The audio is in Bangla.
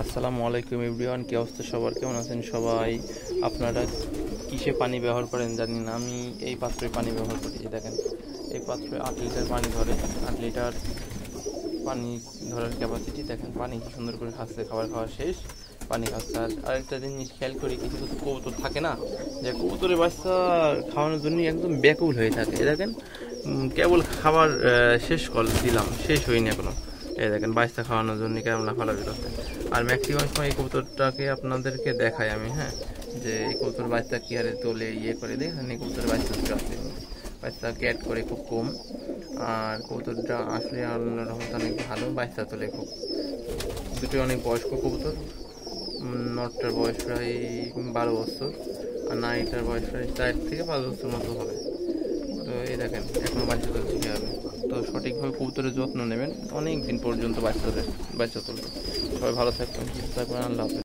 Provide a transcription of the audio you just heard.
আসসালামু আলাইকুম এভরিওয়ান, কি অবস্থা সবার? কেমন আছেন সবাই? আপনারা কিসে পানি ব্যবহার করেন জানি না, আমি এই পাত্রে পানি ব্যবহার করি। এই দেখেন, এই পাত্রে 8 লিটার পানি ধরে। 8 লিটার পানি ধরার ক্যাপাসিটি দেখেন। পানি কি সুন্দর করে খাচ্ছে, খাবার খাওয়া শেষ, পানি খাচ্ছে। আর আরেকটা জিনিস খেয়াল করি, কিছু কিছু কবুতর থাকে না, যে কবুতরের বাচ্চা খাওয়ানোর জন্য একদম ব্যাকুল হয়ে থাকে। এই দেখেন, কেবল খাবার শেষ কল দিলাম, শেষ হয়নি এখনো। এই দেখেন, বাচ্চা খাওয়ানোর জন্য কেমন লাফালাফি করছে। আর ম্যাক্সিমাম সময় এই কবুতরটাকে আপনাদেরকে দেখাই আমি, হ্যাঁ, যে এই কবুতর বাচ্চা কি হারে তোলে, ইয়ে করে। দেখেন এই কবুতরের বাচ্চা আছে, বাচ্চা ক্যাট করে খুব কম। আর কবুতরটা আসলে আল্লাহর রহমতে অনেক ভালো, বাচ্চা তোলে খুব। দুটো অনেক বয়স্ক কবুতর। নটটার বয়স প্রায় 12 বছর, আর নাইটার বয়স প্রায় 4 থেকে 5 বছর মতো হবে। তো এই দেখেন, এখনো বাচ্চা তুলছে কীভাবে। তো সঠিকভাবে কবুতরের যত্ন নেবেন, অনেক দিন পর্যন্ত বাচ্চা তুলবে। সবাই ভালো থাকবেন, সুস্থ থাকবেন, আল্লাহ হাফেজ।